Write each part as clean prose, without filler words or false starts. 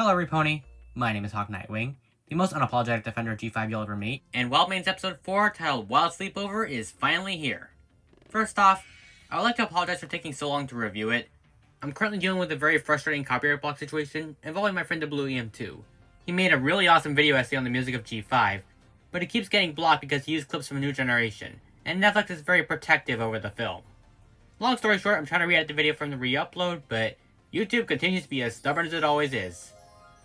Hello, Repony. My name is Hawk Nightwing, the most unapologetic defender of G5 you'll ever meet, and Wildmain's episode 4, titled Wild Sleepover, is finally here. First off, I would like to apologize for taking so long to review it. I'm currently dealing with a very frustrating copyright block situation involving my friend the Blue EM2. He made a really awesome video essay on the music of G5, but it keeps getting blocked because he used clips from a new generation, and Netflix is very protective over the film. Long story short, I'm trying to re-edit the video from the re-upload, but YouTube continues to be as stubborn as it always is.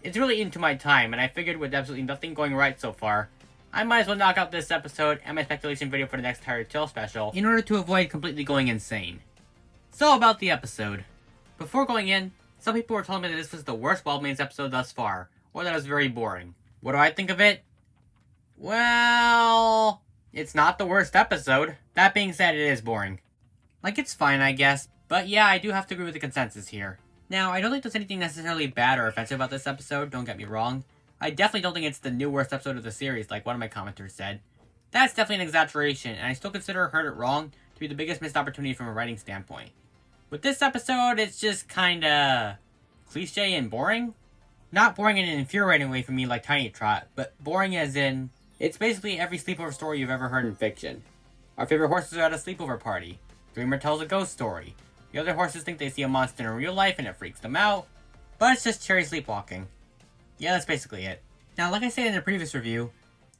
It's really into my time, and I figured with absolutely nothing going right so far, I might as well knock out this episode and my speculation video for the next Tired Tale special in order to avoid completely going insane. So about the episode. Before going in, some people were telling me that this was the worst Wildmain's episode thus far, or that it was very boring. What do I think of it? Well, it's not the worst episode. That being said, it is boring. Like, it's fine, I guess, but yeah, I do have to agree with the consensus here. Now, I don't think there's anything necessarily bad or offensive about this episode, don't get me wrong. I definitely don't think it's the new worst episode of the series, like one of my commenters said. That's definitely an exaggeration, and I still consider Heard It Wrong to be the biggest missed opportunity from a writing standpoint. With this episode, it's just kinda cliche and boring. Not boring in an infuriating way for me like Tiny Trot, but boring as in, it's basically every sleepover story you've ever heard in fiction. Our favorite horses are at a sleepover party. Dreamer tells a ghost story. The other horses think they see a monster in real life and it freaks them out. But it's just Cherry sleepwalking. Yeah, that's basically it. Now, like I said in the previous review,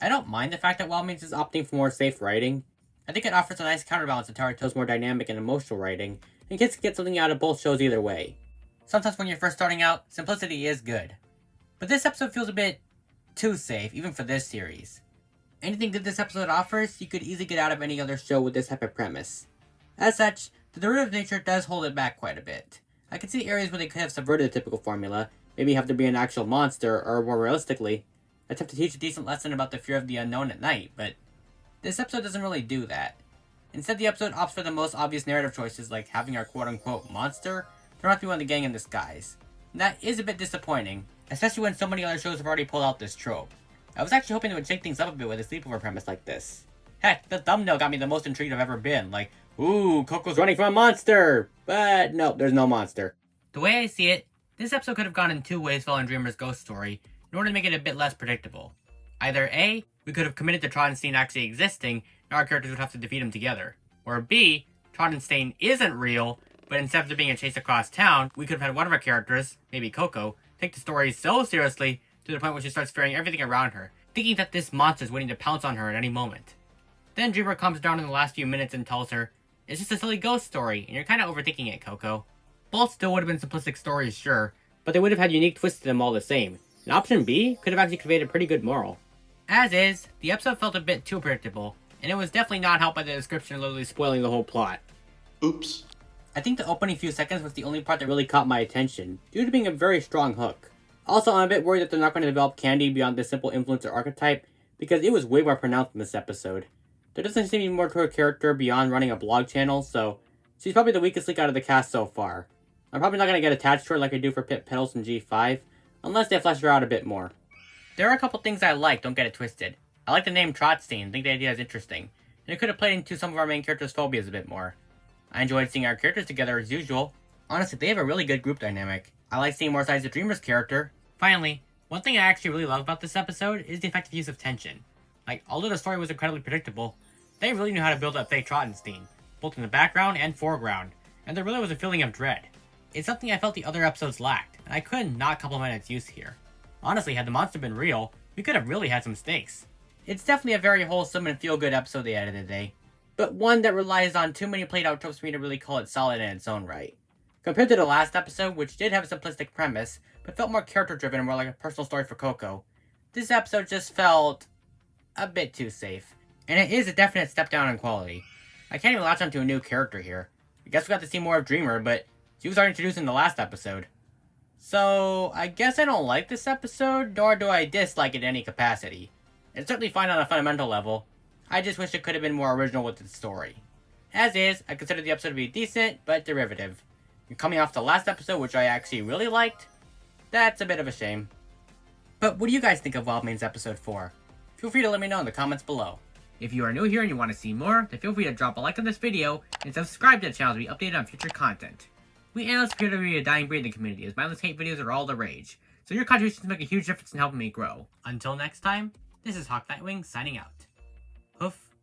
I don't mind the fact that Wildmains is opting for more safe writing. I think it offers a nice counterbalance to Tired Tale's more dynamic and emotional writing, and kids can get something out of both shows either way. Sometimes when you're first starting out, simplicity is good. But this episode feels a bit too safe, even for this series. Anything that this episode offers, you could easily get out of any other show with this type of premise. As such, the derivative nature does hold it back quite a bit. I can see areas where they could have subverted the typical formula, maybe have there be an actual monster, or more realistically, attempt to teach a decent lesson about the fear of the unknown at night, but this episode doesn't really do that. Instead, the episode opts for the most obvious narrative choices like having our quote-unquote monster turn out to be one of the gang in disguise. And that is a bit disappointing, especially when so many other shows have already pulled out this trope. I was actually hoping it would shake things up a bit with a sleepover premise like this. Heck, the thumbnail got me the most intrigued I've ever been, like, ooh, Coco's running from a monster! But no, there's no monster. The way I see it, this episode could have gone in two ways following Dreamer's ghost story, in order to make it a bit less predictable. Either A, we could have committed to Trottenstein actually existing, and our characters would have to defeat him together. Or B, Trottenstein isn't real, but instead of there being a chase across town, we could have had one of our characters, maybe Coco, take the story so seriously to the point where she starts fearing everything around her, thinking that this monster is waiting to pounce on her at any moment. Then Dreamer comes down in the last few minutes and tells her, it's just a silly ghost story, and you're kinda overthinking it, Coco. Both still would have been simplistic stories, sure, but they would have had unique twists to them all the same. And option B could have actually conveyed a pretty good moral. As is, the episode felt a bit too predictable, and it was definitely not helped by the description literally spoiling the whole plot. Oops. I think the opening few seconds was the only part that really caught my attention, due to being a very strong hook. Also, I'm a bit worried that they're not going to develop Candy beyond this simple influencer archetype, because it was way more pronounced in this episode. There doesn't seem to be more to her character beyond running a blog channel, so she's probably the weakest link out of the cast so far. I'm probably not going to get attached to her like I do for Pit Petals and G5, unless they flesh her out a bit more. There are a couple things I like, don't get it twisted. I like the name Trotstein, think the idea is interesting, and it could have played into some of our main characters' phobias a bit more. I enjoyed seeing our characters together as usual. Honestly, they have a really good group dynamic. I like seeing more sides of Dreamer's character. Finally, one thing I actually really love about this episode is the effective use of tension. Like, although the story was incredibly predictable, they really knew how to build up fake Trottenstein, both in the background and foreground, and there really was a feeling of dread. It's something I felt the other episodes lacked, and I could not compliment its use here. Honestly, had the monster been real, we could have really had some stakes. It's definitely a very wholesome and feel-good episode they had today, but one that relies on too many played-out tropes for me to really call it solid in its own right. Compared to the last episode, which did have a simplistic premise, but felt more character-driven and more like a personal story for Coco, this episode just felt a bit too safe. And it is a definite step down in quality. I can't even latch onto a new character here. I guess we got to see more of Dreamer, but she was already introduced in the last episode. So, I guess I don't like this episode, nor do I dislike it in any capacity. It's certainly fine on a fundamental level. I just wish it could have been more original with its story. As is, I consider the episode to be decent, but derivative. And coming off the last episode, which I actually really liked, that's a bit of a shame. But what do you guys think of Wildmain's episode 4? Feel free to let me know in the comments below. If you are new here and you want to see more, then feel free to drop a like on this video and subscribe to the channel to be updated on future content. We analysts appear to be a dying breed in the community, as mindless hate videos are all the rage, so your contributions make a huge difference in helping me grow. Until next time, this is Hawk Nightwing signing out. Hoof.